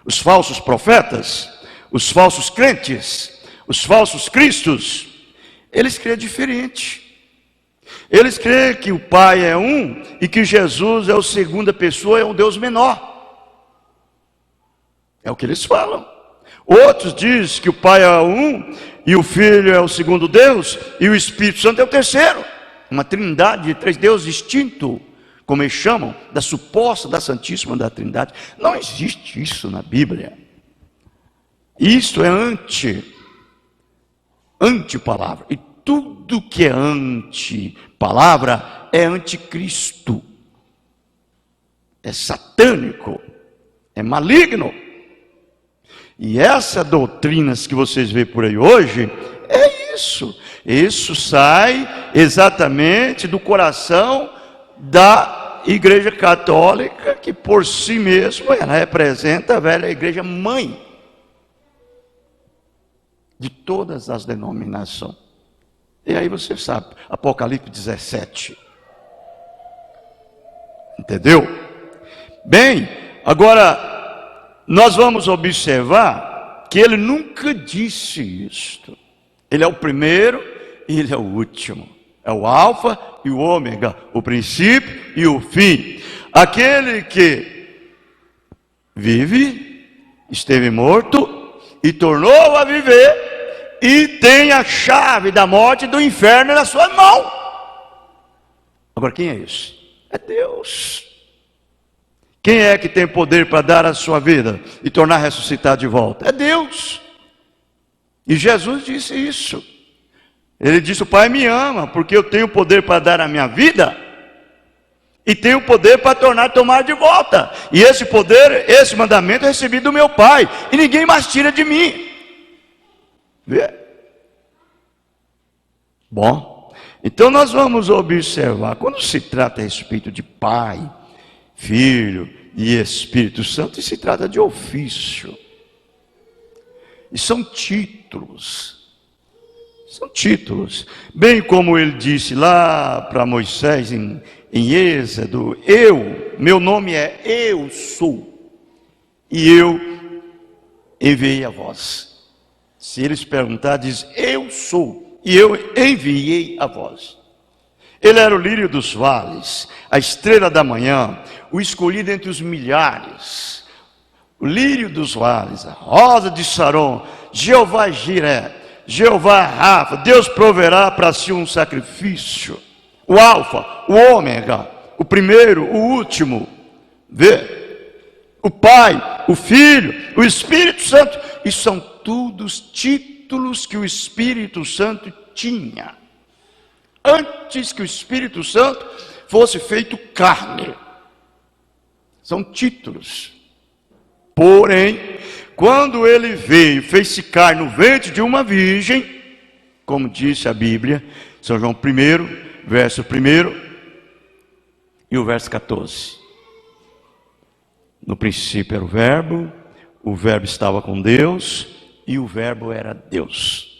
os falsos profetas, os falsos crentes, os falsos cristos, eles creem diferente. Eles creem que o Pai é um e que Jesus é a segunda pessoa, é um Deus menor. É o que eles falam. Outros dizem que o Pai é um e o Filho é o segundo Deus e o Espírito Santo é o terceiro. Uma trindade de 3 deuses distintos, como eles chamam, da suposta, da Santíssima da Trindade. Não existe isso na Bíblia. Isso é anti-palavra. E tudo que é anti-palavra é anticristo. É satânico. É maligno. E essas doutrinas que vocês veem por aí hoje, é isso. Isso sai exatamente do coração da Igreja Católica, que por si mesma ela representa a velha igreja mãe de todas as denominações. E aí você sabe, Apocalipse 17. Entendeu? Bem, agora nós vamos observar que ele nunca disse isto. Ele é o primeiro e ele é o último. É o alfa e o ômega, o princípio e o fim. Aquele que vive, esteve morto e tornou a viver, e tem a chave da morte e do inferno na sua mão. Agora quem é esse? É Deus. Quem é que tem poder para dar a sua vida e tornar a ressuscitar de volta? É Deus. E Jesus disse isso. Ele disse: o Pai me ama, porque eu tenho poder para dar a minha vida e tenho poder para tomar de volta. E esse poder, esse mandamento eu recebi do meu Pai, e ninguém mais tira de mim. Vê? Bom, então nós vamos observar, quando se trata a respeito de Pai, Filho e Espírito Santo, se trata de ofício. E são títulos. São títulos. Bem como ele disse lá para Moisés em Êxodo: meu nome é Eu Sou, e eu enviei a vós. Se eles perguntarem, diz: eu sou, e eu enviei a vós. Ele era o lírio dos vales, a estrela da manhã, o escolhido entre os milhares, o lírio dos vales, a rosa de Saron, Jeová Jiré, Jeová Rafa. Deus proverá para si um sacrifício. O alfa, o ômega, o primeiro, o último. Vê? O Pai, o Filho, o Espírito Santo. E são todos títulos que o Espírito Santo tinha antes que o Espírito Santo fosse feito carne. São títulos. Porém, quando ele veio, fez-se carne no ventre de uma virgem, como disse a Bíblia, São João 1, verso 1 e o verso 14. No princípio era o Verbo estava com Deus, e o Verbo era Deus.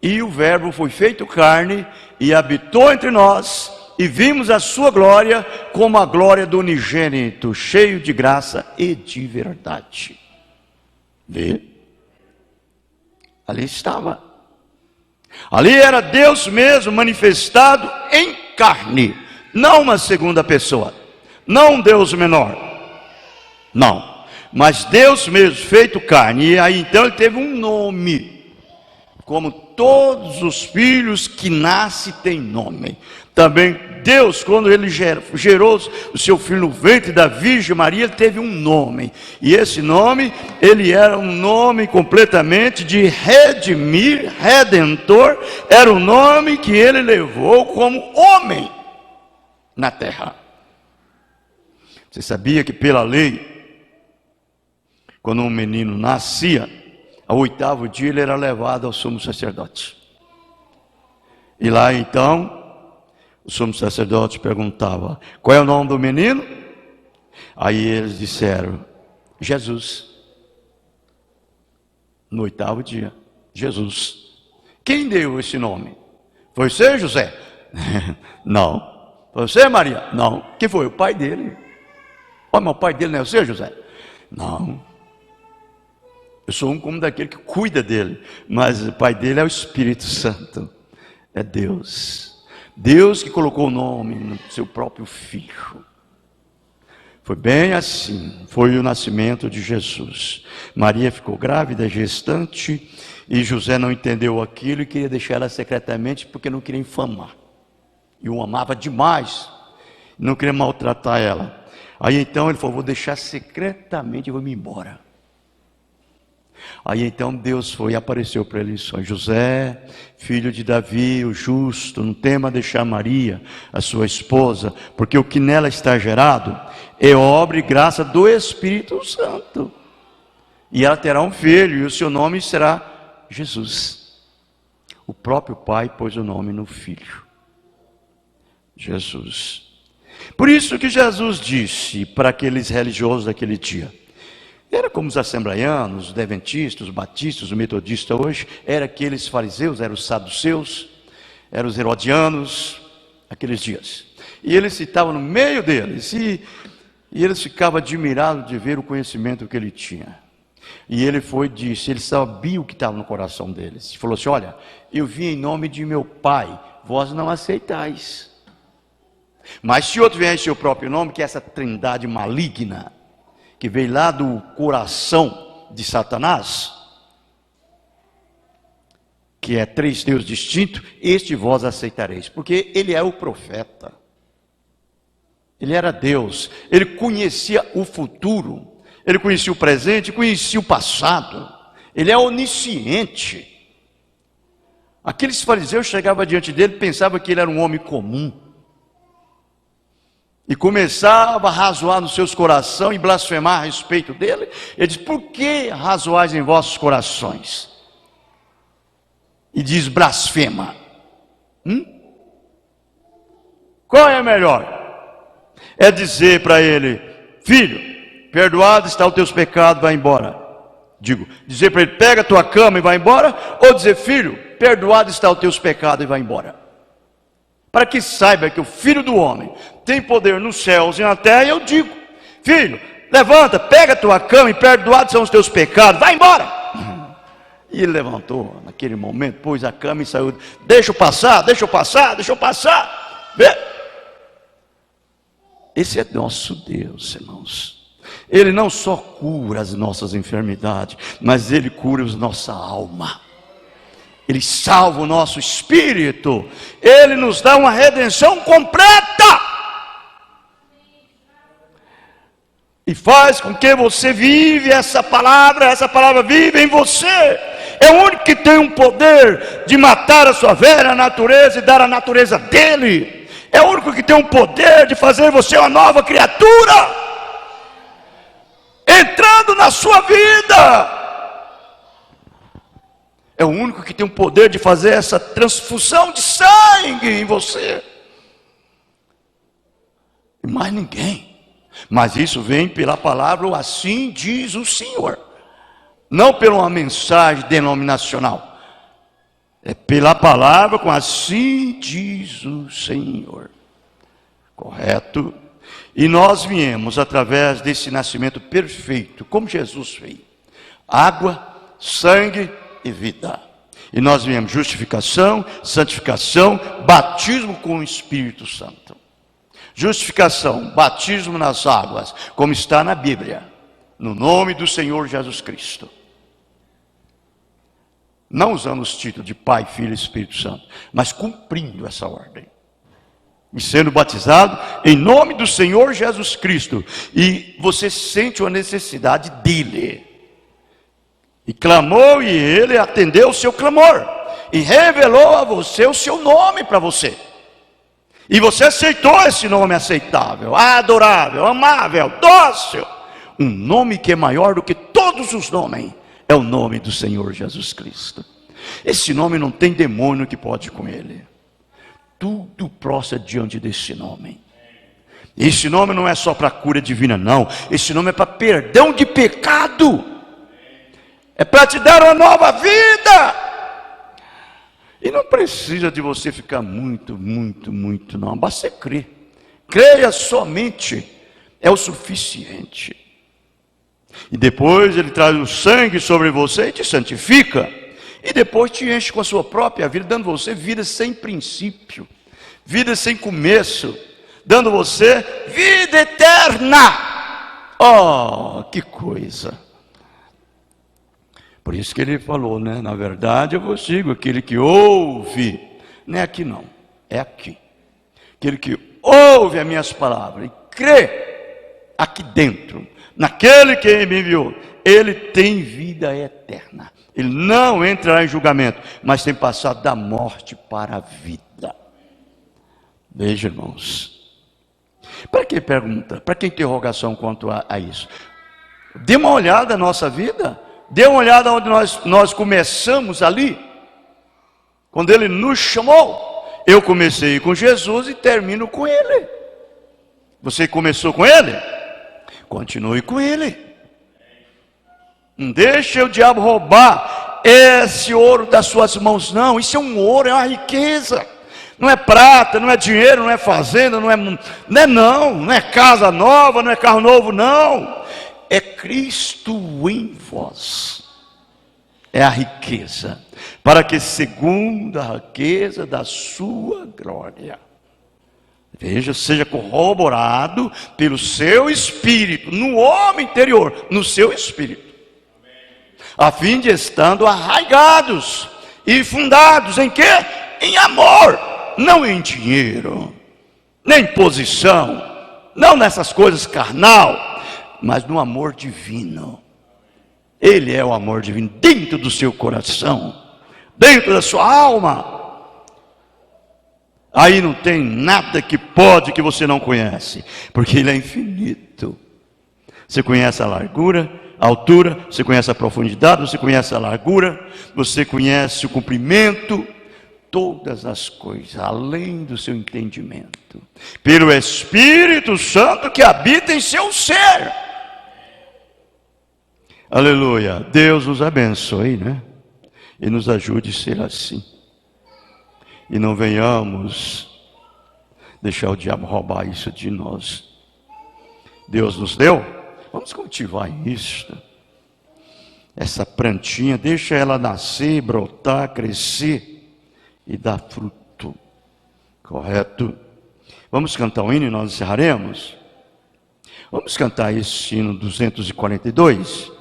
E o Verbo foi feito carne e habitou entre nós, e vimos a sua glória como a glória do unigênito, cheio de graça e de verdade. Vê? Ali estava. Ali era Deus mesmo manifestado em carne, não uma segunda pessoa, não um Deus menor, não, mas Deus mesmo feito carne. E aí então ele teve um nome, como todos os filhos que nascem têm nome. Também Deus, quando ele gerou o seu filho no ventre da Virgem Maria, ele teve um nome. E esse nome, ele era um nome completamente de redimir, redentor. Era o nome que ele levou como homem na terra. Você sabia que pela lei, quando um menino nascia, ao 8º dia ele era levado ao sumo sacerdote. E lá então, o sumo sacerdote perguntava: qual é o nome do menino? Aí eles disseram: Jesus. No 8º dia, Jesus. Quem deu esse nome? Foi você, José? Não. Foi você, Maria? Não. Quem foi? O pai dele. Oh, mas o pai dele não é você, José? Não. Eu sou um como daquele que cuida dele, mas o pai dele é o Espírito Santo. É Deus. Deus que colocou o nome no seu próprio filho. Foi bem assim, foi o nascimento de Jesus. Maria ficou grávida, gestante, e José não entendeu aquilo e queria deixar ela secretamente porque não queria infamar. E o amava demais, não queria maltratar ela. Aí então ele falou: vou deixar secretamente e vou me embora. Aí então Deus foi e apareceu para ele em sonho: José, filho de Davi, o justo, não tema deixar Maria, a sua esposa, porque o que nela está gerado é obra e graça do Espírito Santo. E ela terá um filho, e o seu nome será Jesus. O próprio Pai pôs o nome no Filho, Jesus. Por isso que Jesus disse para aqueles religiosos daquele dia, era como os assembleianos, os adventistas, os batistas, os metodistas hoje, era aqueles fariseus, eram os saduceus, eram os herodianos, aqueles dias. E ele estava no meio deles, e eles ficavam admirados de ver o conhecimento que ele tinha. E ele disse, ele sabia o que estava no coração deles. Ele falou assim: olha, eu vim em nome de meu Pai, vós não aceitais. Mas se outro vier em seu próprio nome, que é essa trindade maligna, que veio lá do coração de Satanás, que é 3 deuses distintos, este vós aceitareis, porque ele é o profeta. Ele era Deus, ele conhecia o futuro, ele conhecia o presente, conhecia o passado, ele é onisciente. Aqueles fariseus chegavam diante dele, pensavam que ele era um homem comum, e começava a razoar nos seus corações e blasfemar a respeito dele. Ele diz: por que razoais em vossos corações? E diz: blasfema. Qual é melhor? É dizer para ele: filho, perdoado está os teus pecados, vai embora. Dizer para ele: pega a tua cama e vai embora. Ou dizer: filho, perdoado está os teus pecados e vai embora. Para que saiba que o Filho do Homem tem poder nos céus e na terra. E eu digo: filho, levanta, pega a tua cama e perdoados são os teus pecados, vai embora. E ele levantou naquele momento, pôs a cama e saiu. Deixa eu passar, deixa eu passar, deixa eu passar. Vê? Esse é nosso Deus, irmãos. Ele não só cura as nossas enfermidades, mas Ele cura a nossa alma. Ele salva o nosso espírito. Ele nos dá uma redenção completa. E faz com que você vive essa palavra vive em você. É o único que tem um poder de matar a sua velha natureza e dar a natureza dele. É o único que tem um poder de fazer você uma nova criatura, entrando na sua vida. É o único que tem o poder de fazer essa transfusão de sangue em você. E mais ninguém. Mas isso vem pela palavra, assim diz o Senhor. Não pela uma mensagem denominacional. É pela palavra com assim diz o Senhor. Correto? E nós viemos através desse nascimento perfeito, como Jesus fez. Água, sangue e vida. E nós viemos justificação, santificação, batismo com o Espírito Santo. Justificação, batismo nas águas, como está na Bíblia, no nome do Senhor Jesus Cristo. Não usando os títulos de Pai, Filho e Espírito Santo, mas cumprindo essa ordem. E sendo batizado em nome do Senhor Jesus Cristo. E você sente a necessidade dele. E clamou, e ele atendeu o seu clamor. E revelou a você o seu nome para você. E você aceitou esse nome aceitável, adorável, amável, dócil. Um nome que é maior do que todos os nomes. É o nome do Senhor Jesus Cristo. Esse nome não tem demônio que pode com ele. Tudo prostra diante desse nome. Esse nome não é só para cura divina, não. Esse nome é para perdão de pecado. É para te dar uma nova vida. E não precisa de você ficar muito, não. Basta você crer. Creia somente. É o suficiente. E depois ele traz o sangue sobre você e te santifica. E depois te enche com a sua própria vida, dando você vida sem princípio, vida sem começo, dando você vida eterna. Oh, que coisa! Por isso que ele falou, né? Na verdade eu vos digo, aquele que ouve, não é aqui não, é aqui. Aquele que ouve as minhas palavras e crê aqui dentro, naquele que me enviou, ele tem vida eterna. Ele não entrará em julgamento, mas tem passado da morte para a vida. Veja, irmãos. Para que pergunta? Para que interrogação quanto a isso? Dê uma olhada na nossa vida. Dê uma olhada onde nós começamos ali. Quando ele nos chamou. Eu comecei com Jesus e termino com ele. Você começou com ele? Continue com ele. Não deixe o diabo roubar esse ouro das suas mãos, não. Isso é um ouro, é uma riqueza. Não é prata, não é dinheiro, não é fazenda, não é casa nova, não é carro novo, não. É Cristo em vós. É a riqueza. Para que segundo a riqueza da sua glória. Veja, seja corroborado pelo seu espírito, no homem interior, no seu espírito. A fim de estando arraigados e fundados em quê? Em amor, não em dinheiro, nem em posição, não nessas coisas carnal, mas no amor divino. Ele é o amor divino dentro do seu coração, dentro da sua alma. Aí não tem nada que você não conhece, porque ele é infinito. Você conhece a largura, a altura, você conhece a profundidade, você conhece a largura, você conhece o comprimento, todas as coisas, além do seu entendimento, pelo Espírito Santo que habita em seu ser. Aleluia. Deus nos abençoe, né? E nos ajude a ser assim. E não venhamos deixar o diabo roubar isso de nós. Deus nos deu, vamos cultivar isso. Essa plantinha, deixa ela nascer, brotar, crescer e dar fruto. Correto? Vamos cantar um hino e nós encerraremos. Vamos cantar esse hino 242.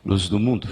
Luz do mundo.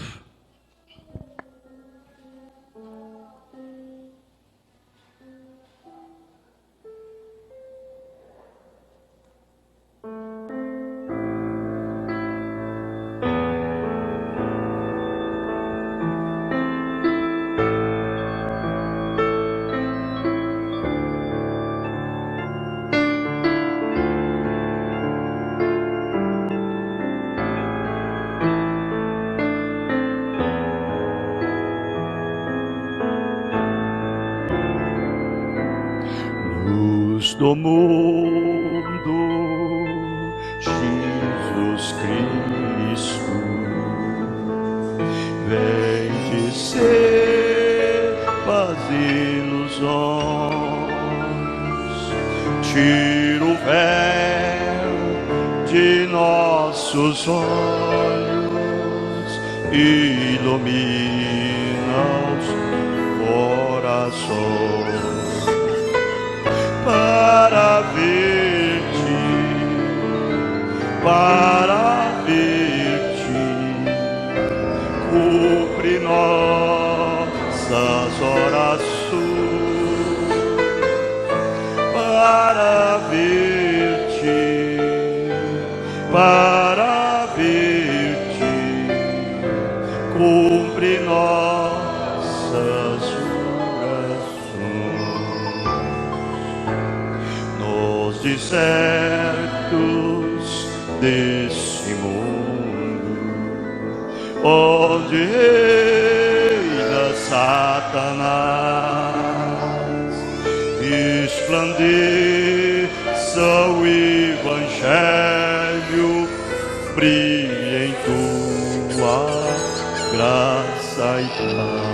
Luz do mundo, Jesus Cristo, vem dizer paz e ilusões, tira o véu de nossos olhos, ilumina os corações. Para ver-te, cumpre nossas orações. Para ver-te, cumpre nossas desertos desse mundo, onde reina Satanás, resplandeça o Evangelho, brilhe em tua graça e paz.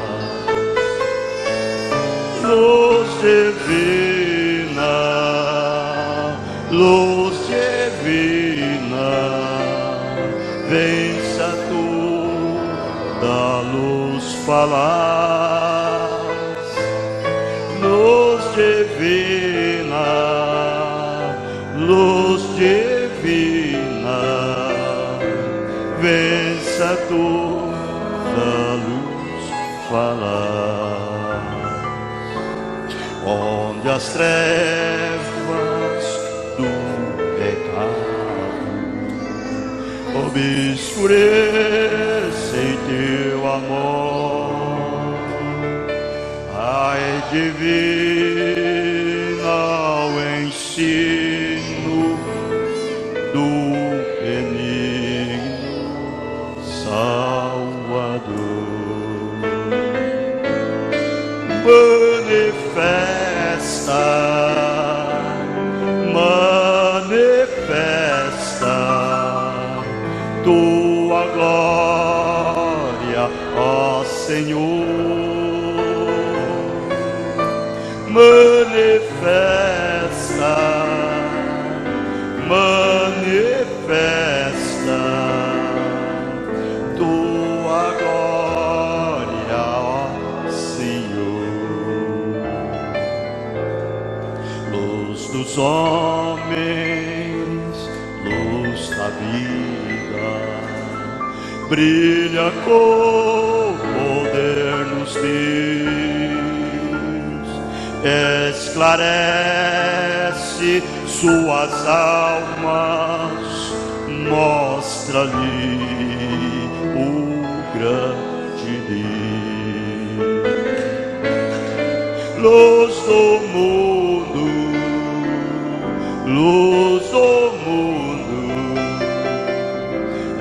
Luz divina, luz divina, vença toda luz falaz. Luz divina, vença toda luz falaz. Onde as trevas do pecado obscurecem teu amor, ai divina o ensino do benigno Salvador. Manifesta tua glória, ó Senhor. Manifesta tua glória, ó Senhor. Luz dos homens, luz da vida, brilha com poder nos teus, esclarece suas almas, mostra-lhe o grande Deus. Luz do mundo, luz do mundo,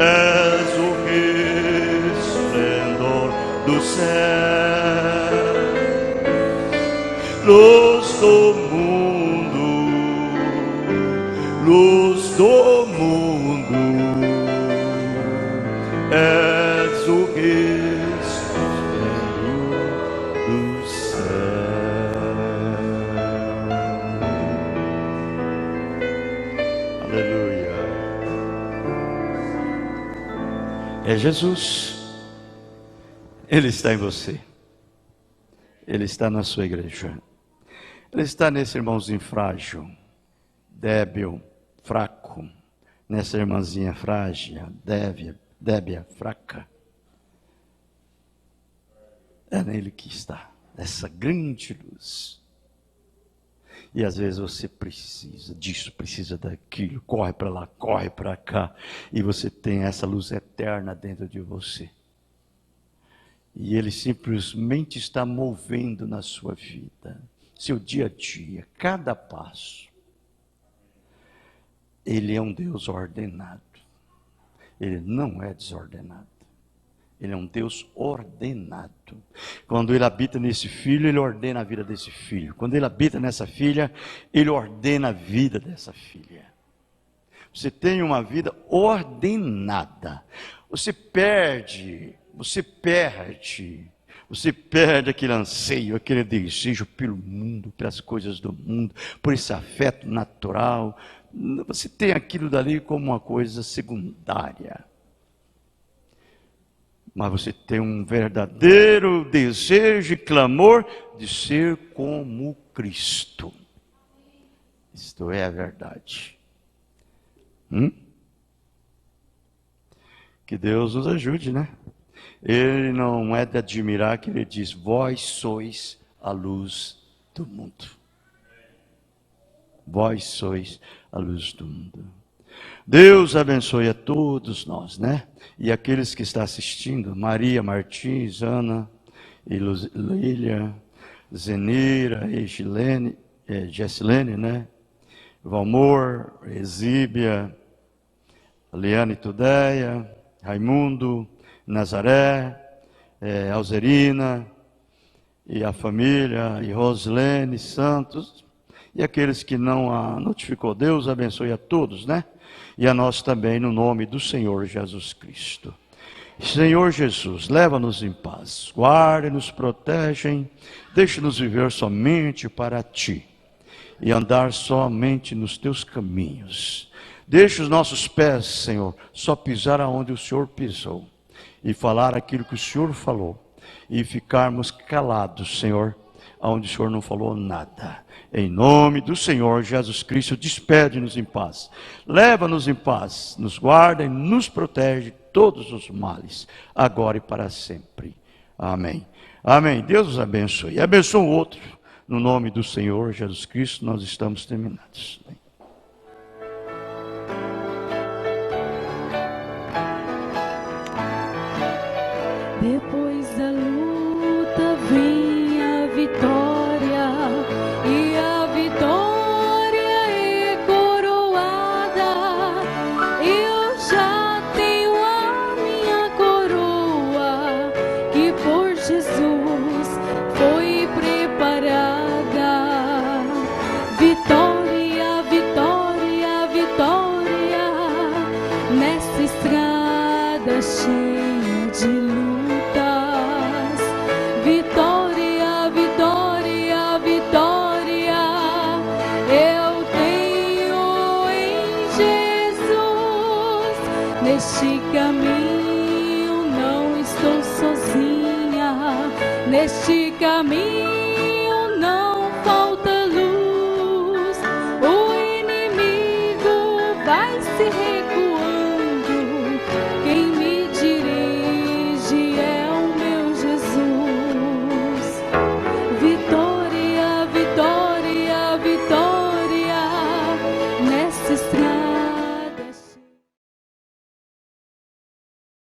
és o resplendor do céu. Luz do mundo, luz do mundo, és o resplendor do céu. Aleluia. É Jesus. Ele está em você. Ele está na sua igreja. Ele está nesse irmãozinho frágil, débil, fraco, nessa irmãzinha frágil, débil, fraca. É nele que está, essa grande luz. E às vezes você precisa disso, precisa daquilo, corre para lá, corre para cá, e você tem essa luz eterna dentro de você. E ele simplesmente está movendo na sua vida, seu dia a dia, cada passo. Ele é um Deus ordenado. Ele não é desordenado. Ele é um Deus ordenado. Quando ele habita nesse filho, ele ordena a vida desse filho. Quando ele habita nessa filha, ele ordena a vida dessa filha. Você tem uma vida ordenada. Você perde aquele anseio, aquele desejo pelo mundo, pelas coisas do mundo, por esse afeto natural. Você tem aquilo dali como uma coisa secundária. Mas você tem um verdadeiro desejo e clamor de ser como Cristo. Isto é a verdade. Que Deus nos ajude, né? Ele não é de admirar que ele diz: vós sois a luz do mundo. Vós sois a luz do mundo. Deus abençoe a todos nós, né? E aqueles que estão assistindo, Maria Martins, Ana, e Lília, Zenira, e Gessilene, né? Valmor, Exíbia, Liane Tudeia, Raimundo, Nazaré, Alzerina, e a família, e Rosilene Santos, e aqueles que não a notificou. Deus abençoe a todos, né? E a nós também, no nome do Senhor Jesus Cristo. Senhor Jesus, leva-nos em paz, guarda-nos, protege, deixa-nos viver somente para Ti e andar somente nos Teus caminhos. Deixa os nossos pés, Senhor, só pisar aonde o Senhor pisou e falar aquilo que o Senhor falou e ficarmos calados, Senhor, aonde o Senhor não falou nada. Em nome do Senhor Jesus Cristo, despede-nos em paz. Leva-nos em paz, nos guarda e nos protege de todos os males, agora e para sempre. Amém. Amém. Deus os abençoe. E abençoe o outro. No nome do Senhor Jesus Cristo, nós estamos terminados. Depois da luta vem a vitória, e a vitória é coroada. Eu já tenho a minha coroa, que por Jesus foi preparada. Vitória, vitória, vitória, nessa estrada cheia de lutas. Vitória, vitória, vitória, eu tenho em Jesus. Neste caminho não estou sozinha, neste caminho